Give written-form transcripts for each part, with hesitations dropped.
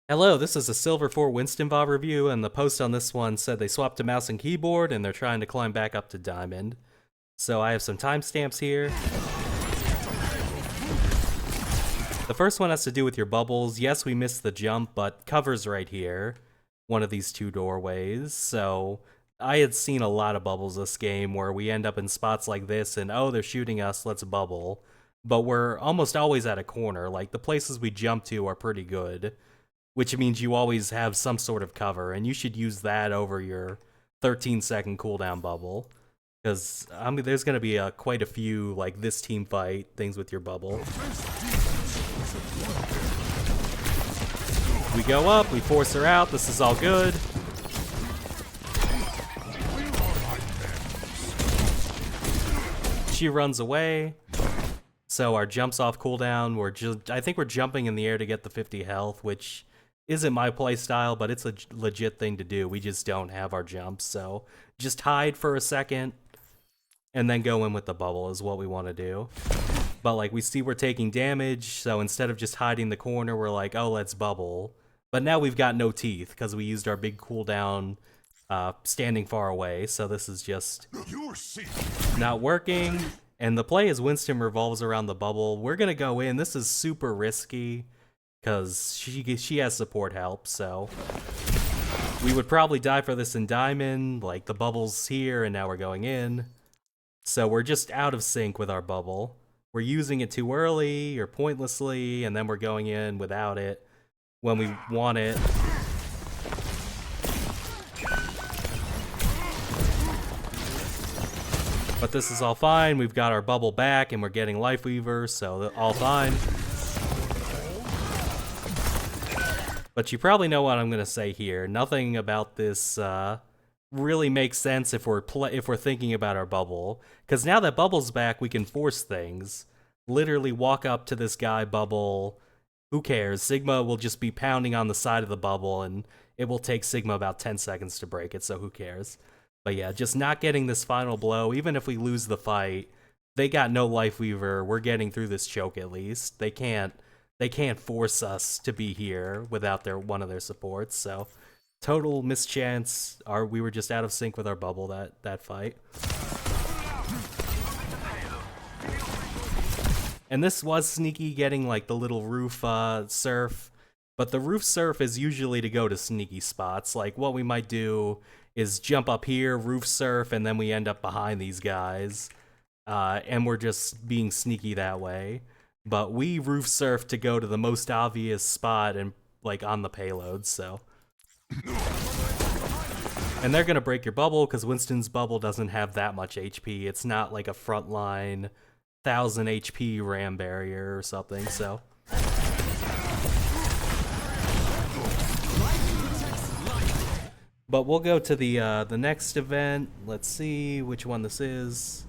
Hello, this is a Silver 4 Winston VOD review, and the post on this one said they swapped to mouse and keyboard and they're trying to climb back up to Diamond. So I have some timestamps here. The first one has to do with your bubbles. Yes, we missed the jump, but cover's right here. One of these two doorways. So I had seen a lot of bubbles this game where we end up in spots like this and, oh, they're shooting us, let's bubble. But we're almost always at a corner. Like, the places we jump to are pretty good, which means you always have some sort of cover, and you should use that over your 13-second cooldown bubble, because there's going to be quite a few, like this team fight, things with your bubble. We go up, we force her out, this is all good. She runs away, so our jumps off cooldown, I think we're jumping in the air to get the 50 health, which isn't my playstyle, but it's a legit thing to do. We just don't have our jumps, so just hide for a second and then go in with the bubble is what we want to do. But like, we see we're taking damage, so instead of just hiding the corner, we're like, oh, let's bubble. But now we've got no teeth because we used our big cooldown standing far away, so this is just not working. And the play as Winston revolves around the bubble. We're gonna go in. This is super risky because she has support help, so we would probably die for this in Diamond. Like, the bubble's here and now we're going in, so we're just out of sync with our bubble. We're using it too early or pointlessly, and then we're going in without it when we want it. But this is all fine. We've got our bubble back and we're getting Life Weaver, so all fine. But you probably know what I'm gonna say here. Nothing about this really makes sense if we're thinking about our bubble, because now that bubble's back, we can force things. Literally walk up to this guy, bubble. Who cares? Sigma will just be pounding on the side of the bubble, and it will take Sigma about 10 seconds to break it. So who cares? But yeah, just not getting this final blow. Even if we lose the fight, they got no Life Weaver. We're getting through this choke at least. They can't force us to be here without one of their supports, so total mischance. We were just out of sync with our bubble that fight. And this was sneaky, getting like the little roof surf, but the roof surf is usually to go to sneaky spots. Like, what we might do is jump up here, roof surf, and then we end up behind these guys, and we're just being sneaky that way. But we roof surf to go to the most obvious spot and like on the payload, so. And they're gonna break your bubble because Winston's bubble doesn't have that much HP. It's not like a frontline 1000 HP ram barrier or something, so. But we'll go to the next event. Let's see which one this is.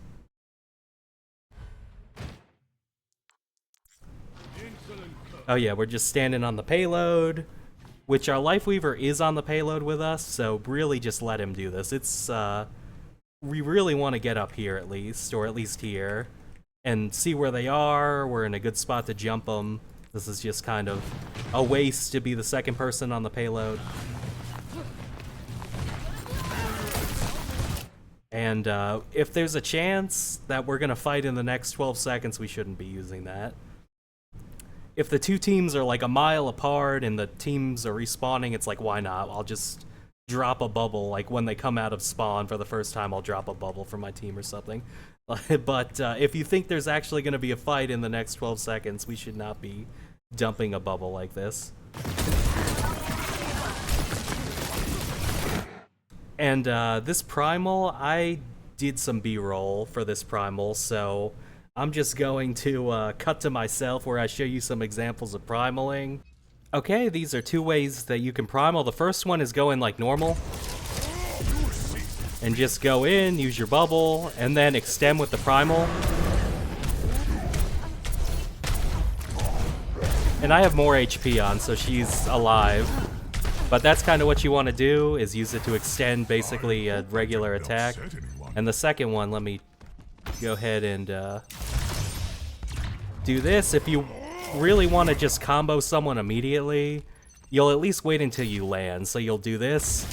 Oh yeah, we're just standing on the payload, which our Life Weaver is on the payload with us, so really just let him do this. It's, we really want to get up here at least, or at least here, and see where they are. We're in a good spot to jump them. This is just kind of a waste to be the second person on the payload. And if there's a chance that we're going to fight in the next 12 seconds, we shouldn't be using that. If the two teams are like a mile apart and the teams are respawning, it's like, why not? I'll just drop a bubble. Like, when they come out of spawn for the first time, I'll drop a bubble for my team or something. But if you think there's actually going to be a fight in the next 12 seconds, we should not be dumping a bubble like this. And this primal, I did some B-roll for this primal, so I'm just going to cut to myself where I show you some examples of primaling. Okay, these are two ways that you can primal. The first one is go in like normal, and just go in, use your bubble, and then extend with the primal. And I have more HP on, so she's alive. But that's kind of what you want to do, is use it to extend basically a regular attack. And the second one, let me go ahead and do this. If you really want to just combo someone immediately, you'll at least wait until you land. So you'll do this.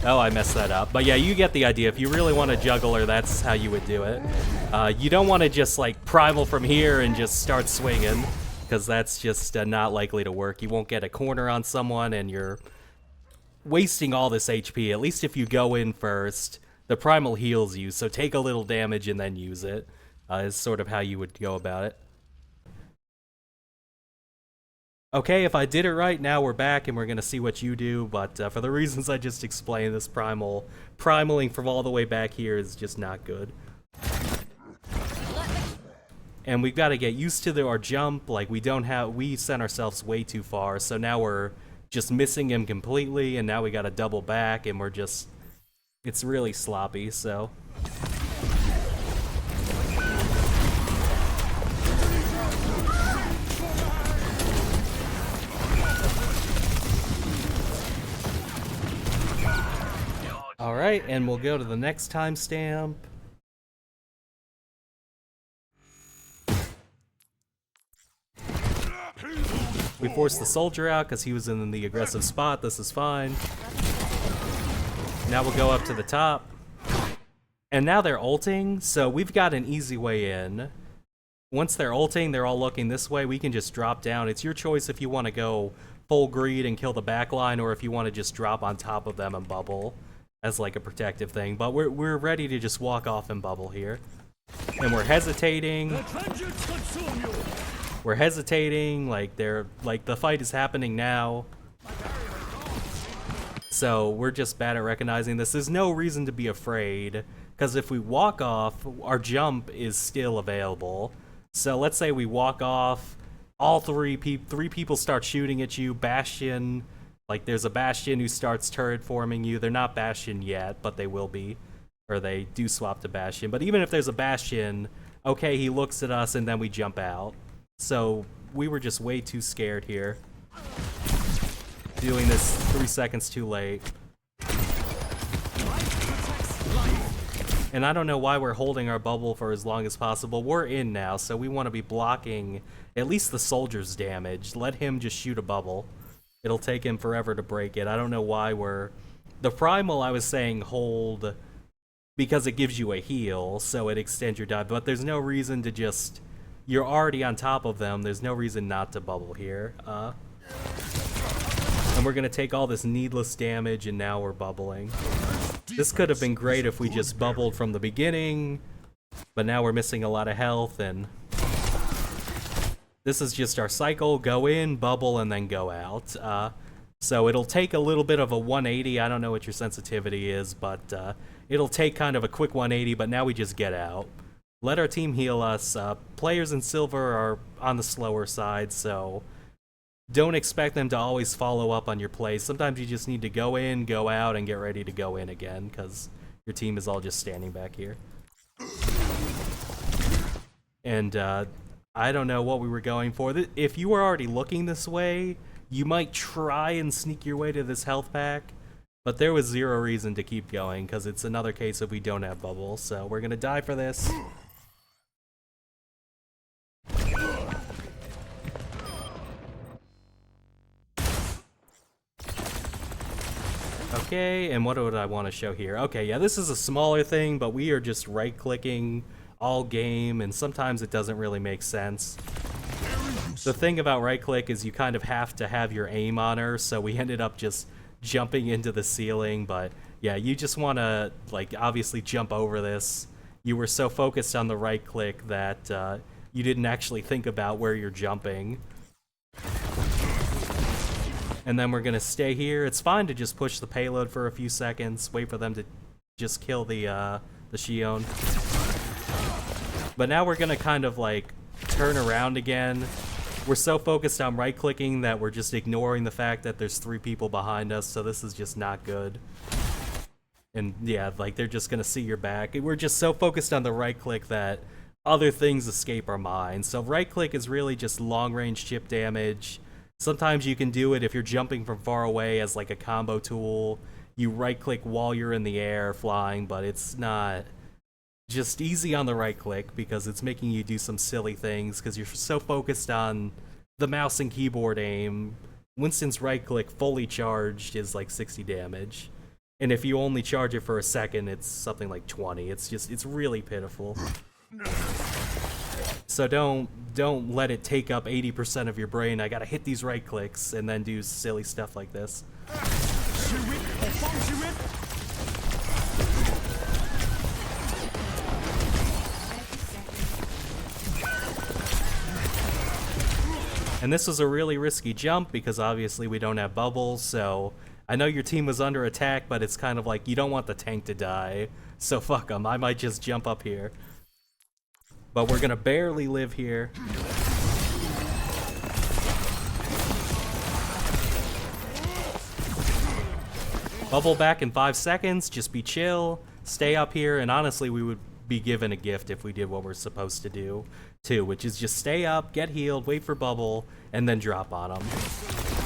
Oh, I messed that up. But yeah, you get the idea. If you really want a juggler, that's how you would do it. You don't want to just like primal from here and just start swinging, because that's just not likely to work. You won't get a corner on someone, and you're wasting all this HP. At least if you go in first, the primal heals you, so take a little damage and then use it. Is sort of how you would go about it. Okay, if I did it right, now we're back and we're going to see what you do, but for the reasons I just explained, this primaling from all the way back here is just not good. And we've got to get used to our jump. Like, we sent ourselves way too far, so now we're just missing him completely, and now we got to double back, and we're just, it's really sloppy, so. Alright, and we'll go to the next timestamp. We forced the soldier out because he was in the aggressive spot. This is fine. Now we'll go up to the top. And now they're ulting, so we've got an easy way in. Once they're ulting, they're all looking this way. We can just drop down. It's your choice if you want to go full greed and kill the backline, or if you want to just drop on top of them and bubble as like a protective thing. But we're ready to just walk off and bubble here. And we're hesitating. We're hesitating, like the fight is happening now. So we're just bad at recognizing this. There's no reason to be afraid, because if we walk off, our jump is still available. So let's say we walk off, all three people start shooting at you. Bastion, like there's a Bastion who starts turret forming you. They're not Bastion yet, but they will be, or they do swap to Bastion. But even if there's a Bastion, okay, he looks at us and then we jump out. So we were just way too scared here. Doing this 3 seconds too late. And I don't know why we're holding our bubble for as long as possible. We're in now, so we want to be blocking at least the soldier's damage. Let him just shoot a bubble. It'll take him forever to break it. I don't know why we're... The primal, I was saying hold because it gives you a heal, so it extends your die. But there's no reason to just... You're already on top of them. There's no reason not to bubble here. And we're going to take all this needless damage, and now we're bubbling. This could have been great if we just bubbled from the beginning, but now we're missing a lot of health, and this is just our cycle. Go in, bubble, and then go out. So it'll take a little bit of a 180. I don't know what your sensitivity is, but it'll take kind of a quick 180, but now we just get out. Let our team heal us. Players in silver are on the slower side, so don't expect them to always follow up on your plays. Sometimes you just need to go in, go out, and get ready to go in again, because your team is all just standing back here. And I don't know what we were going for. If you were already looking this way, you might try and sneak your way to this health pack, but there was zero reason to keep going, because it's another case of we don't have bubbles, so we're going to die for this. Okay, and what would I want to show here? Okay, yeah, this is a smaller thing, but we are just right-clicking all game, and sometimes it doesn't really make sense. The thing about right-click is you kind of have to have your aim on her, so we ended up just jumping into the ceiling, but yeah, you just want to, like, obviously jump over this. You were so focused on the right-click that you didn't actually think about where you're jumping. And then we're going to stay here. It's fine to just push the payload for a few seconds, wait for them to just kill the Shion. But now we're going to kind of like turn around again. We're so focused on right-clicking that we're just ignoring the fact that there's 3 people behind us, so this is just not good. And yeah, like they're just going to see your back. We're just so focused on the right-click that other things escape our mind. So right-click is really just long-range chip damage. Sometimes you can do it if you're jumping from far away as like a combo tool. You right-click while you're in the air flying, but it's not just easy on the right-click because it's making you do some silly things because you're so focused on the mouse and keyboard aim, Winston's right click fully charged is like 60 damage. And if you only charge it for a second, it's something like 20. It's really pitiful. So don't let it take up 80% of your brain. I gotta hit these right clicks and then do silly stuff like this. And this was a really risky jump because obviously we don't have bubbles, so I know your team was under attack, but it's kind of like you don't want the tank to die, so fuck them. I might just jump up here. But we're gonna barely live here. Bubble back in 5 seconds, just be chill, stay up here, and honestly we would be given a gift if we did what we're supposed to do too, which is just stay up, get healed, wait for bubble, and then drop on them.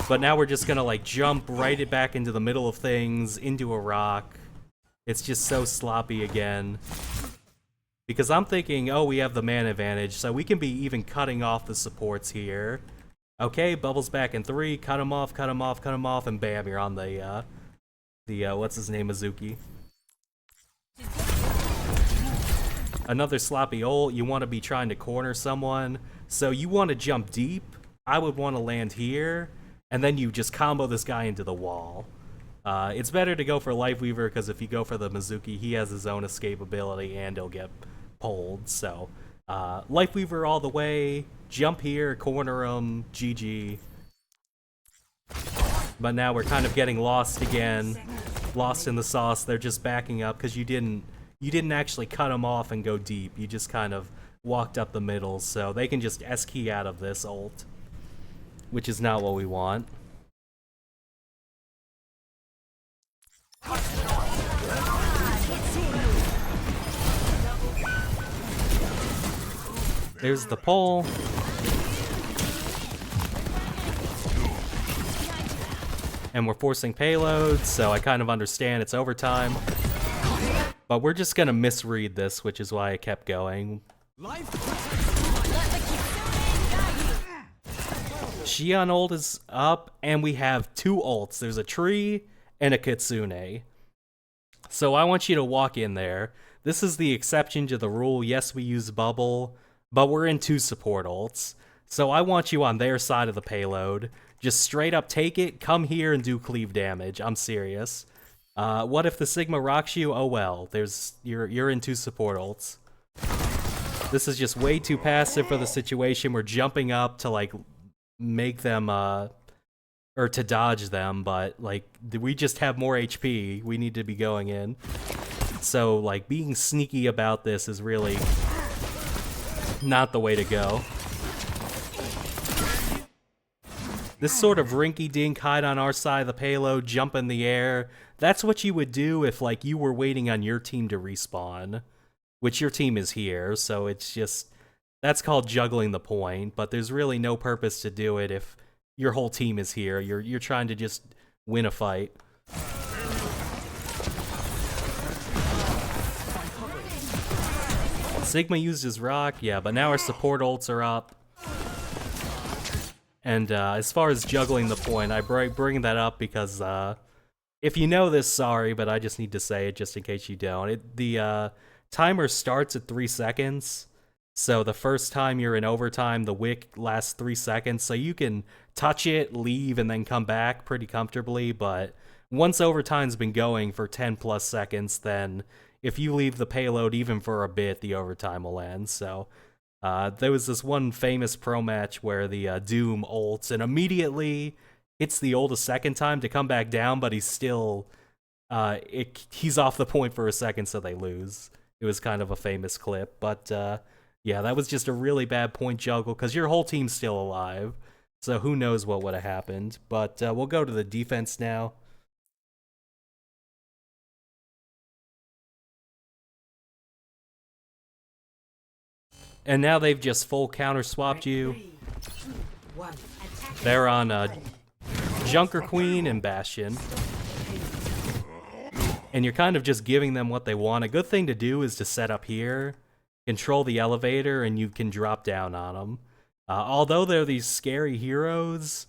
But now we're just gonna like jump right back into the middle of things, into a rock. It's just so sloppy again. Because I'm thinking, oh, we have the man advantage, so we can be even cutting off the supports here. Okay, bubbles back in 3, cut him off, cut him off, cut him off, and bam, you're on the what's his name, Mizuki. Another sloppy ult, you want to be trying to corner someone, so you want to jump deep. I would want to land here, and then you just combo this guy into the wall. It's better to go for Lifeweaver, because if you go for the Mizuki, he has his own escape ability, and he'll get pulled, so Lifeweaver all the way, jump here, corner him, GG. But now we're kind of getting lost again, lost in the sauce. They're just backing up, because you didn't actually cut them off and go deep. You just kind of walked up the middle, so they can just S-key out of this ult, which is not what we want. There's the pull. And we're forcing payloads, so I kind of understand it's overtime. But we're just gonna misread this, which is why I kept going. Xion ult is up, and we have 2 ults. There's a tree and a Kitsune. So I want you to walk in there. This is the exception to the rule. Yes, we use bubble, but we're in 2 support ults. So I want you on their side of the payload. Just straight up take it, come here and do cleave damage. I'm serious. What if the Sigma rocks you? Oh well, you're in 2 support ults. This is just way too passive for the situation. We're jumping up to like make them or to dodge them, but like we just have more HP. We need to be going in. So like being sneaky about this is really not the way to go. This sort of rinky-dink hide on our side of the payload, jump in the air, that's what you would do if like you were waiting on your team to respawn, which your team is here, so it's just, that's called juggling the point, but there's really no purpose to do it if your whole team is here. You're trying to just win a fight. Sigma used his rock, yeah, but now our support ults are up. And as far as juggling the point, I bring that up because if you know this, sorry, but I just need to say it just in case you don't. The timer starts at 3 seconds, so the first time you're in overtime, the wick lasts 3 seconds, so you can touch it, leave, and then come back pretty comfortably, but once overtime's been going for 10 plus seconds, then if you leave the payload even for a bit, the overtime will end, so... there was this one famous pro match where the Doom ults and immediately hits the ult a second time to come back down, but he's still, he's off the point for a second, so they lose. It was kind of a famous clip, but yeah, that was just a really bad point juggle because your whole team's still alive, so who knows what would have happened. But we'll go to the defense now. And now they've just full counter-swapped you. They're on Junker Queen and Bastion. And you're kind of just giving them what they want. A good thing to do is to set up here, control the elevator, and you can drop down on them. Although they're these scary heroes,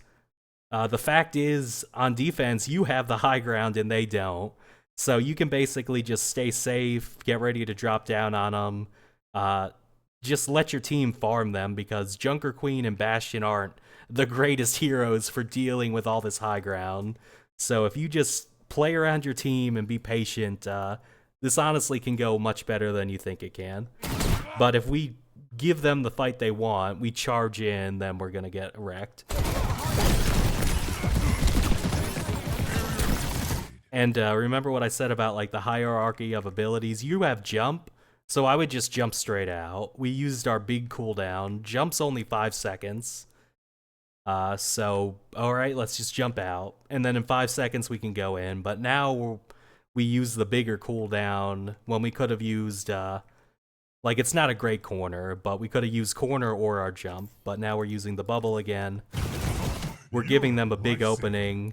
the fact is, on defense, you have the high ground and they don't. So you can basically just stay safe, get ready to drop down on them. Just let your team farm them because Junker Queen and Bastion aren't the greatest heroes for dealing with all this high ground. So if you just play around your team and be patient, this honestly can go much better than you think it can. But if we give them the fight they want, we charge in, then we're gonna get wrecked. And remember what I said about like the hierarchy of abilities? You have jump, so I would just jump straight out. We used our big cooldown. Jump's only 5 seconds. So, alright, let's just jump out. And then in 5 seconds we can go in. But now we use the bigger cooldown when we could have used, like, it's not a great corner, but we could have used corner or our jump. But now we're using the bubble again. We're giving them a big opening.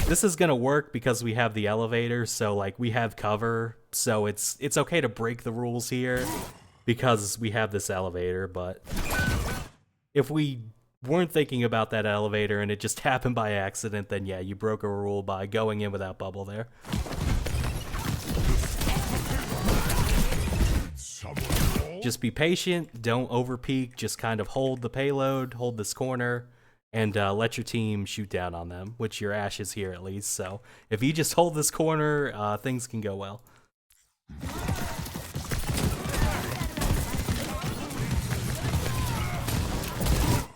This is gonna work because we have the elevator, so like we have cover, so it's okay to break the rules here because we have this elevator. But if we weren't thinking about that elevator and it just happened by accident, then yeah, you broke a rule by going in without bubble there. Just be patient, don't overpeak, just kind of hold the payload, hold this corner, and let your team shoot down on them, which your Ashe is here at least. So if you just hold this corner, things can go well.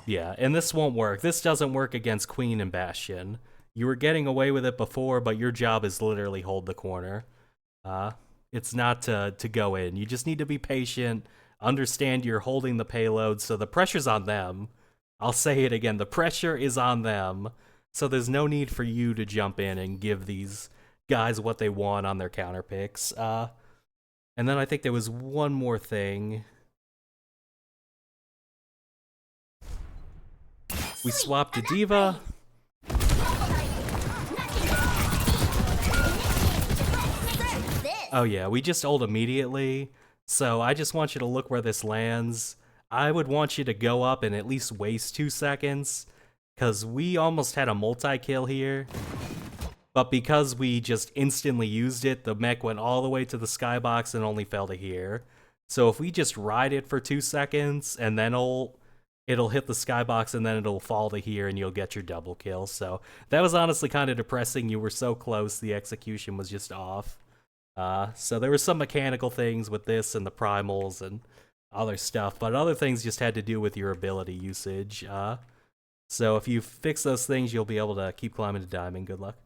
Yeah, and this won't work. This doesn't work against Queen and Bastion. You were getting away with it before, but your job is literally hold the corner. It's not to go in. You just need to be patient, understand you're holding the payload, so the pressure's on them. I'll say it again, the pressure is on them, so there's no need for you to jump in and give these guys what they want on their counter picks. And then I think there was one more thing. We swapped to D.Va. Oh yeah, we just ult immediately, so I just want you to look where this lands. I would want you to go up and at least waste 2 seconds, because we almost had a multi-kill here. But because we just instantly used it, the mech went all the way to the skybox and only fell to here. So if we just ride it for 2 seconds and then it'll hit the skybox and then it'll fall to here and you'll get your double kill. So that was honestly kind of depressing. You were so close, the execution was just off. So there were some mechanical things with this and the primals and other stuff, but other things just had to do with your ability usage. So if you fix those things, you'll be able to keep climbing to diamond. Good luck.